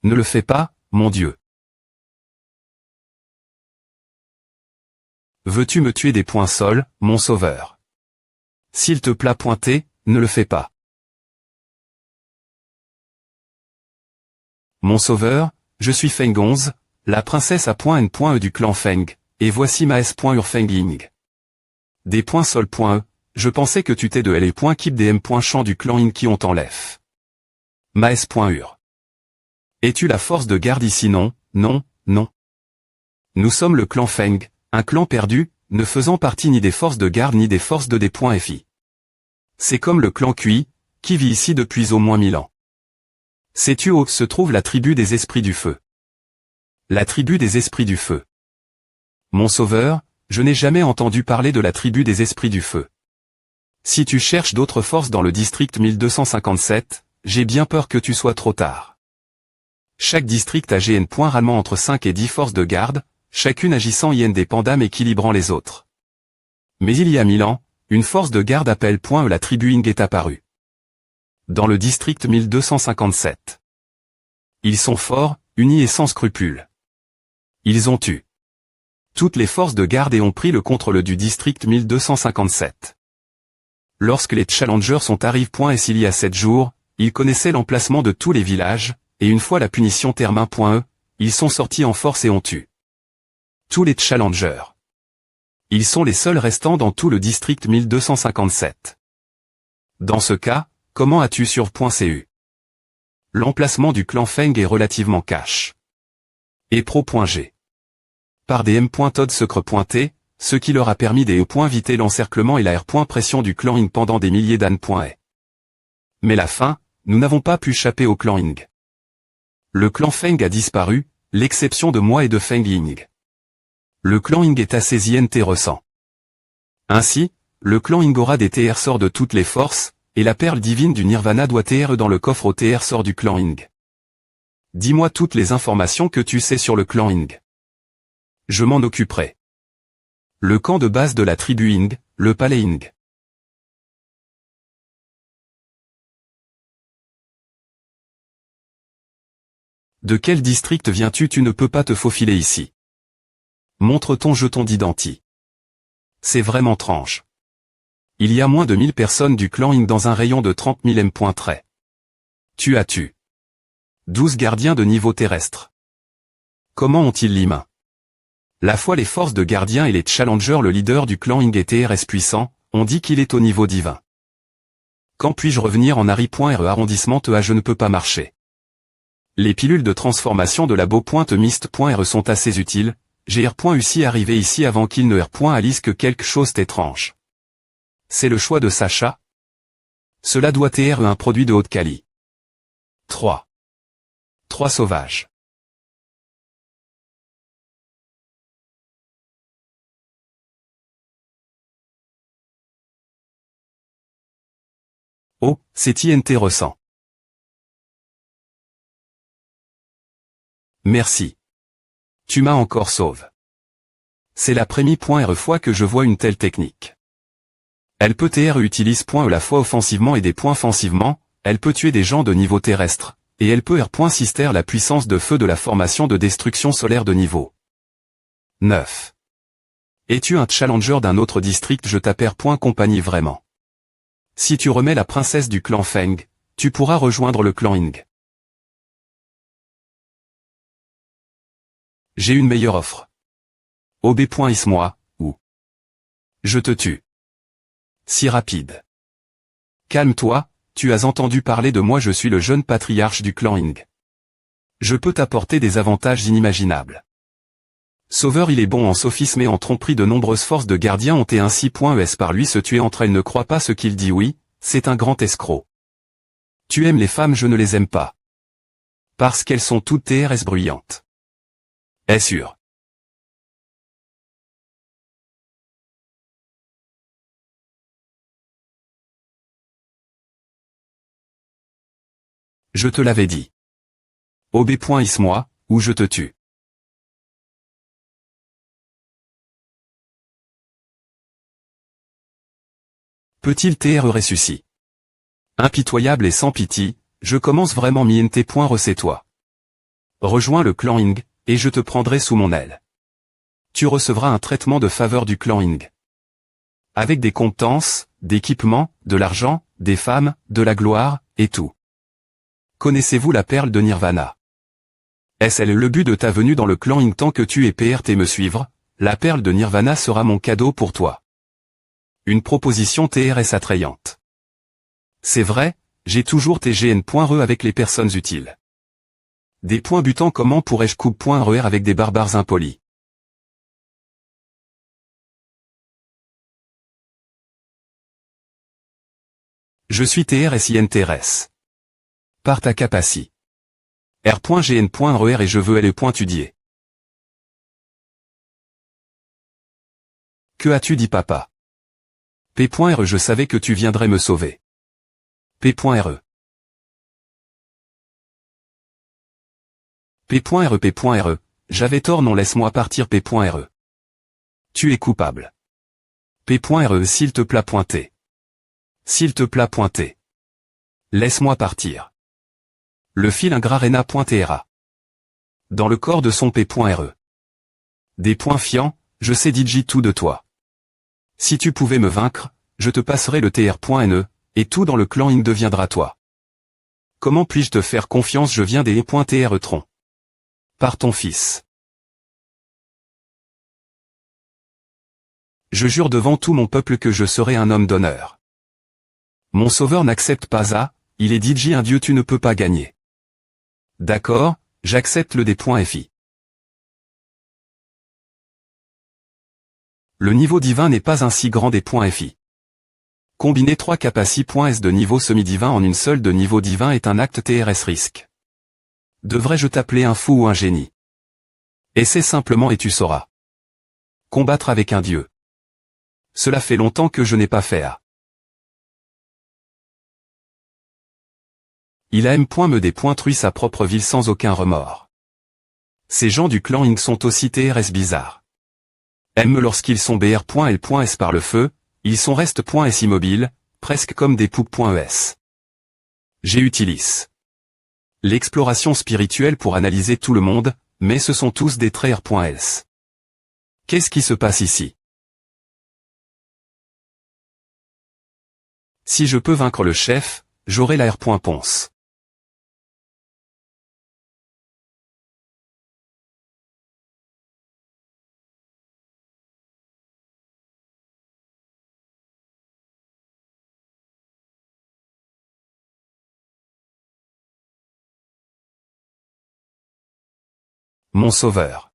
Ne le fais pas, mon Dieu. Veux-tu me tuer des points sols, mon sauveur? S'il te plaît pointer, ne le fais pas. Mon sauveur, je suis Feng 11, la princesse A.N.E du clan Feng, et voici ma S.Urfengling. Des points sol.e, je pensais que tu t'es de L.Keep des M.Champ du clan In qui ont enlève. Ma S.Ur. Es-tu la force de garde ici? Non, non, non. Nous sommes le clan Feng, un clan perdu, ne faisant partie ni des forces de garde ni des forces de D.Fi. C'est comme le clan Kui, qui vit ici depuis au moins 1000 ans. Sais-tu où se trouve la tribu des esprits du feu? La tribu des esprits du feu. Mon sauveur, je n'ai jamais entendu parler de la tribu des esprits du feu. Si tu cherches d'autres forces dans le district 1257, j'ai bien peur que tu sois trop tard. Chaque district a GN. Entre 5 et 10 forces de garde, chacune agissant indépendamment équilibrant les autres. Mais il y a 1000 ans, une force de garde appelle la tribu Ing est apparue. Dans le district 1257. Ils sont forts, unis et sans scrupules. Ils ont tué toutes les forces de garde et ont pris le contrôle du district 1257. Lorsque les challengers sont arrivés il y a 7 jours, ils connaissaient l'emplacement de tous les villages, et une fois la punition termin.e, ils sont sortis en force et ont tué tous les challengers. Ils sont les seuls restants dans tout le district 1257. Dans ce cas, comment as-tu sur .cu? L'emplacement du clan Feng est relativement cash. Et pro.g. Par des M.Todd secret.t, ce qui leur a permis des E.viter l'encerclement et la R.pression du clan Ing pendant des milliers d'années. Mais la fin, nous n'avons pas pu échapper au clan Ing. Le clan Feng a disparu, l'exception de moi et de Feng Ying. Le clan Ing est assez intéressant. Ainsi, le clan Ing aura des TR sorts de toutes les forces, et la perle divine du Nirvana doit TR dans le coffre au TR sort du clan Ing. Dis-moi toutes les informations que tu sais sur le clan Ing. Je m'en occuperai. Le camp de base de la tribu Ing, le palais Ing. De quel district viens-tu? Tu ne peux pas te faufiler ici. Montre ton jeton d'identité. C'est vraiment étrange. Il y a moins de 1000 personnes du clan Ing dans un rayon de 30 000 M. Tu as tué 12 gardiens de niveau terrestre. Comment ont-ils les mains? La fois les forces de gardiens et les challengers, le leader du clan Ing est TRS puissant, on dit qu'il est au niveau divin. Quand puis-je revenir en Harry.re arrondissement TEA? Je ne peux pas marcher. Les pilules de transformation de labo.mist.re sont assez utiles, j'ai R.UC arrivé ici avant qu'il ne R.Alice que quelque chose d'étrange. C'est le choix de Sacha? Cela doit être un produit de haute qualité. 3 sauvages. Oh, c'est intéressant. Merci. Tu m'as encore sauvé. C'est la première fois que je vois une telle technique. Elle peut utilise la fois offensivement et des points offensivement, elle peut tuer des gens de niveau terrestre, et elle peut sister la puissance de feu de la formation de destruction solaire de niveau 9. Es-tu un challenger d'un autre district? Je t'appelle compagnie vraiment. Si tu remets la princesse du clan Feng, tu pourras rejoindre le clan Ing. J'ai une meilleure offre. OB.is-moi, ou je te tue. Si rapide. Calme-toi, tu as entendu parler de moi, je suis le jeune patriarche du clan Ing. Je peux t'apporter des avantages inimaginables. Sauveur, il est bon en sophisme et en tromperie, de nombreuses forces de gardiens ont été ainsi .es par lui se tuer entre elles. Ne crois pas ce qu'il dit, oui, c'est un grand escroc. Tu aimes les femmes? Je ne les aime pas. Parce qu'elles sont toutes TRS bruyantes. Est sûr. Je te l'avais dit. OB.is-moi, ou je te tue. Peut-il TR ressusciter? Impitoyable et sans pitié, je commence vraiment. Recets-toi. Rejoins le clan Ing, et je te prendrai sous mon aile. Tu recevras un traitement de faveur du clan Ing. Avec des compétences, d'équipements, de l'argent, des femmes, de la gloire, et tout. Connaissez-vous la perle de Nirvana? Est-ce le but de ta venue dans le clan Ing tant que tu es PRT me suivre? La perle de Nirvana sera mon cadeau pour toi. Une proposition TRS attrayante. C'est vrai, j'ai toujours TGN.re avec les personnes utiles. Des points butants comment pourrais-je coupe.RER avec des barbares impolis? Je suis TRSINTRS. Par ta capacité. R.GN.RER et je veux L.tudier. Que as-tu dit papa? P.RE je savais que tu viendrais me sauver. P.RE. P.RE. J'avais tort non laisse-moi partir P.RE. Tu es coupable. P.RE s'il te plaît pointer. S'il te plaît pointer. Laisse-moi partir. Le fil ingrarena.TRA. Dans le corps de son P.RE. Des points fiants, je sais DJ tout de toi. Si tu pouvais me vaincre, je te passerai le TR.NE, et tout dans le clan Ing deviendra toi. Comment puis-je te faire confiance? Je viens des E.TR Tron. Par ton fils. Je jure devant tout mon peuple que je serai un homme d'honneur. Mon sauveur n'accepte pas ça, il est DJ un dieu tu ne peux pas gagner. D'accord, j'accepte le D.FI. Le niveau divin n'est pas un si grand D.FI. Combiner 3 capacités.S de niveau semi-divin en une seule de niveau divin est un acte TRS risque. Devrais-je t'appeler un fou ou un génie? Essaie simplement et tu sauras. Combattre avec un dieu. Cela fait longtemps que je n'ai pas fait à. Il a me dépointruit sa propre ville sans aucun remords. Ces gens du clan Ing sont aussi TRS bizarres. Aime lorsqu'ils sont BR.L.S par le feu, ils sont reste.S immobiles, presque comme des poupes.ES. J'utilise l'exploration spirituelle pour analyser tout le monde, mais ce sont tous des traits R.Ls. Qu'est-ce qui se passe ici? Si je peux vaincre le chef, j'aurai la R.Ponce. Mon sauveur.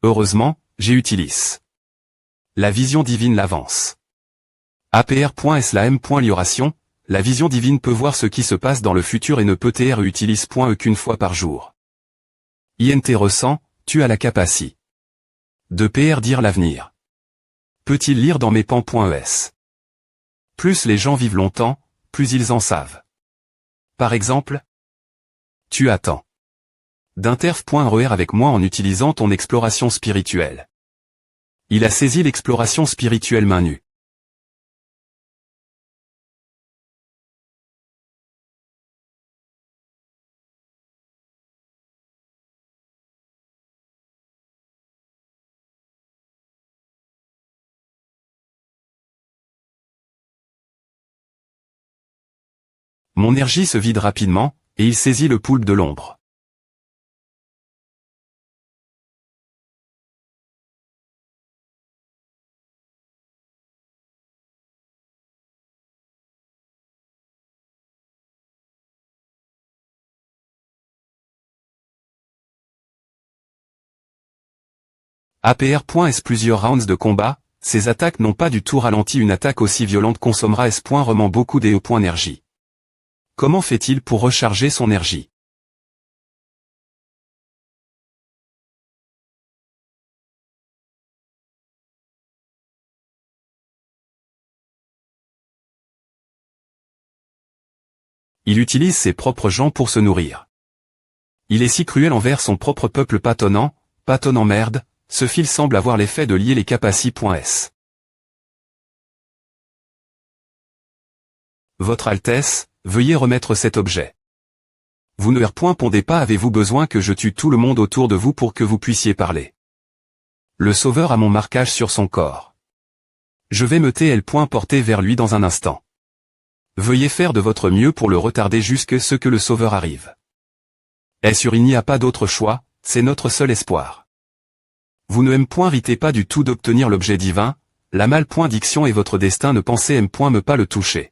Heureusement, j'utilise la vision divine l'avance. APR.S la M.Lioration, la vision divine peut voir ce qui se passe dans le futur et ne peut TR utilise.E qu'une fois par jour. INT ressent, tu as la capacité de PR dire l'avenir. Peut-il lire dans mes pans.es? Plus les gens vivent longtemps, plus ils en savent. Par exemple, tu attends d'interf.RER avec moi en utilisant ton exploration spirituelle. Il a saisi l'exploration spirituelle main nue. Mon énergie se vide rapidement, et il saisit le poulpe de l'ombre. APR.S plusieurs rounds de combat, ces attaques n'ont pas du tout ralenti. Une attaque aussi violente consommera S. Remet beaucoup d'énergie. Comment fait-il pour recharger son énergie? Il utilise ses propres gens pour se nourrir. Il est si cruel envers son propre peuple patonnant merde, ce fil semble avoir l'effet de lier les capaci.s. Votre Altesse, veuillez remettre cet objet. Vous ne répondez pas, avez-vous besoin que je tue tout le monde autour de vous pour que vous puissiez parler? Le sauveur a mon marquage sur son corps. Je vais me porter vers lui dans un instant. Veuillez faire de votre mieux pour le retarder jusqu'à ce que le sauveur arrive. Il n'y a pas d'autre choix, c'est notre seul espoir. Vous ne ritez pas du tout d'obtenir l'objet divin, la malédiction est votre destin, ne pensez me pas le toucher.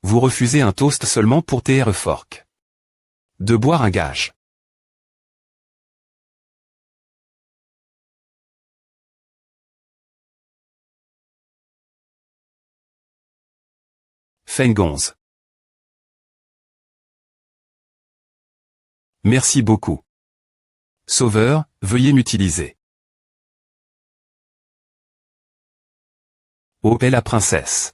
Vous refusez un toast seulement pour fork. De boire un gage. Fengonz. Merci beaucoup. Sauveur, veuillez m'utiliser. Oh, est la princesse.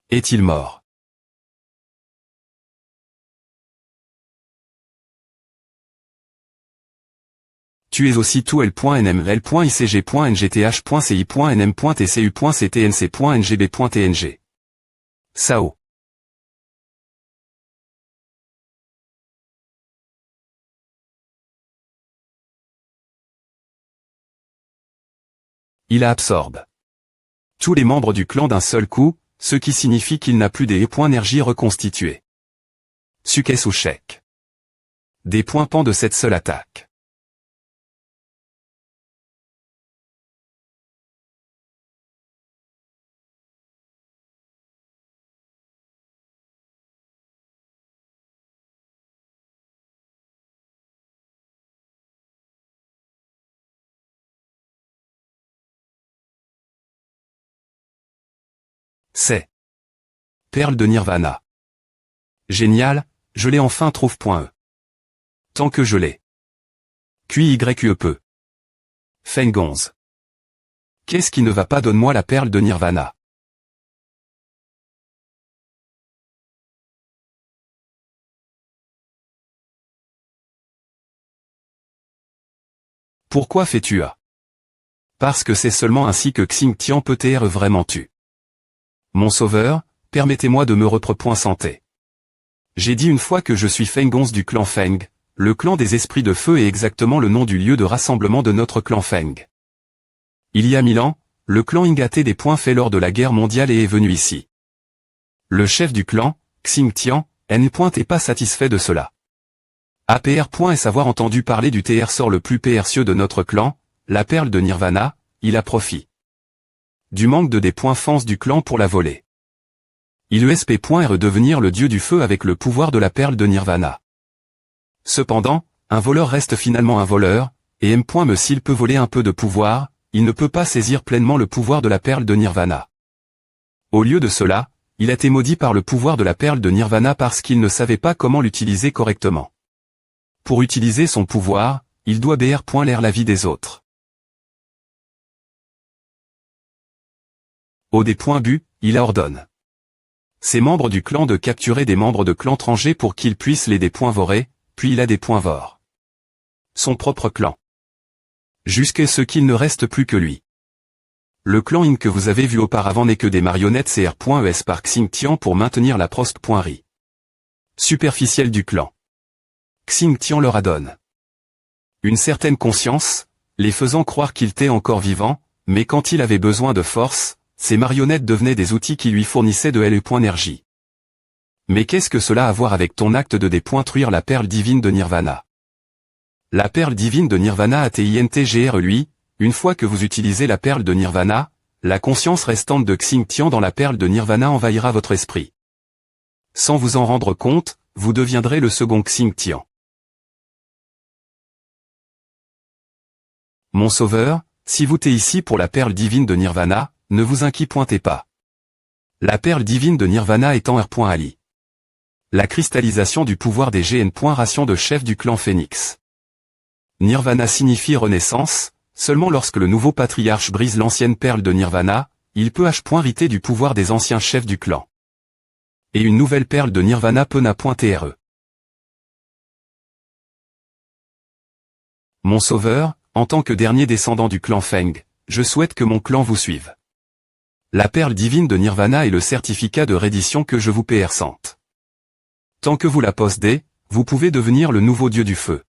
Est-il mort? Tu es aussi tout L.NML.ICG.NGTH.CI.NM.TCU.CTNC.NGB.TNG. Sao. Il absorbe tous les membres du clan d'un seul coup, ce qui signifie qu'il n'a plus des points énergie reconstitués. Sukkes ou Shek. Des points pans de cette seule attaque. C'est Perle de Nirvana. Génial, je l'ai enfin trouve.e. Tant que je l'ai. QYQE. Fengonz. Qu'est-ce qui ne va pas? Donne-moi la perle de Nirvana. Pourquoi fais-tu ça? Parce que c'est seulement ainsi que Xingtian peut être vraiment tu. Mon sauveur, permettez-moi de me reprendre santé. J'ai dit une fois que je suis Fengonz du clan Feng, le clan des esprits de feu est exactement le nom du lieu de rassemblement de notre clan Feng. Il y a 1000 ans, le clan Ing a été des points faits lors de la guerre mondiale et est venu ici. Le chef du clan, Xingtian, n'est pas satisfait de cela. Est avoir entendu parler du sort le plus précieux de notre clan, la perle de Nirvana, il a profit du manque de des points fans du clan pour la voler. Il est redevenir le dieu du feu avec le pouvoir de la perle de Nirvana. Cependant, un voleur reste finalement un voleur, et s'il peut voler un peu de pouvoir, il ne peut pas saisir pleinement le pouvoir de la perle de Nirvana. Au lieu de cela, il a été maudit par le pouvoir de la perle de Nirvana parce qu'il ne savait pas comment l'utiliser correctement. Pour utiliser son pouvoir, il doit l'air la vie des autres. Au des points but, il ordonne ses membres du clan de capturer des membres de clan étrangers pour qu'ils puissent les des points vorés, puis il a des points vor. Son propre clan. Jusqu'à ce qu'il ne reste plus que lui. Le clan In que vous avez vu auparavant n'est que des marionnettes CR.ES par Xingtian pour maintenir la prost.ri superficielle du clan. Xingtian leur adonne une certaine conscience, les faisant croire qu'il était encore vivant, mais quand il avait besoin de force, ces marionnettes devenaient des outils qui lui fournissaient de l'énergie. Mais qu'est-ce que cela a à voir avec ton acte de dépointruire la perle divine de Nirvana? La perle divine de Nirvana ATINTGR lui, une fois que vous utilisez la perle de Nirvana, la conscience restante de Xingtian dans la perle de Nirvana envahira votre esprit. Sans vous en rendre compte, vous deviendrez le second Xingtian. Mon sauveur, si vous t'es ici pour la perle divine de Nirvana, ne vous inquiétez pas. La perle divine de Nirvana étant R.Ali. La cristallisation du pouvoir des GN. Ration de chef du clan Phénix. Nirvana signifie renaissance, seulement lorsque le nouveau patriarche brise l'ancienne perle de Nirvana, il peut riter du pouvoir des anciens chefs du clan. Et une nouvelle perle de Nirvana peut n'a.re. Mon sauveur, en tant que dernier descendant du clan Feng, je souhaite que mon clan vous suive. La perle divine de Nirvana est le certificat de reddition que je vous persente. Tant que vous la possédez, vous pouvez devenir le nouveau dieu du feu.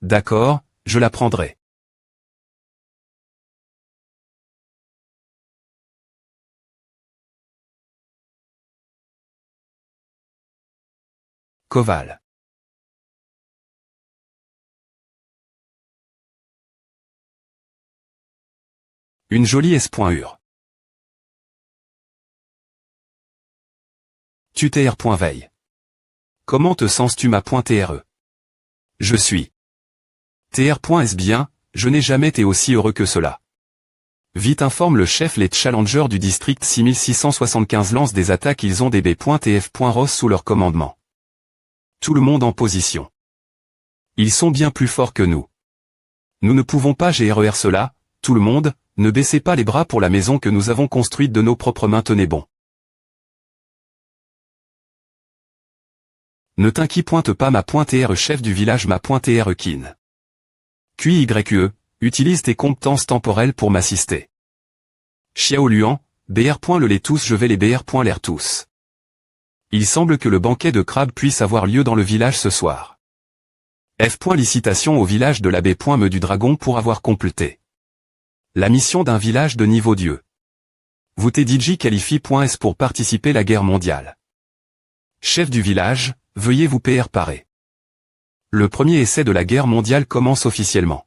D'accord, je la prendrai. Koval. Une jolie S.ur. Tu t'es R.veille. Comment te sens-tu ma.re? Je suis. TR.S bien, je n'ai jamais été aussi heureux que cela. Vite informe le chef, les challengers du district 6675 lancent des attaques, ils ont des B.TF.ROS sous leur commandement. Tout le monde en position. Ils sont bien plus forts que nous. Nous ne pouvons pas gérer cela, tout le monde, ne baissez pas les bras pour la maison que nous avons construite de nos propres mains, tenez bon. Ne t'inquiète pas ma.re chef du village ma.re kin. QYE, utilise tes compétences temporelles pour m'assister. Xiao Luan, BR. Le les tous je vais les BR. L'air tous. Il semble que le banquet de crabe puisse avoir lieu dans le village ce soir. F. Licitation au village de l'abbé. Me du dragon pour avoir complété la mission d'un village de niveau dieu. Vous TDJ qualifie. S pour participer à la guerre mondiale. Chef du village, veuillez vous préparer. Le premier essai de la guerre mondiale commence officiellement.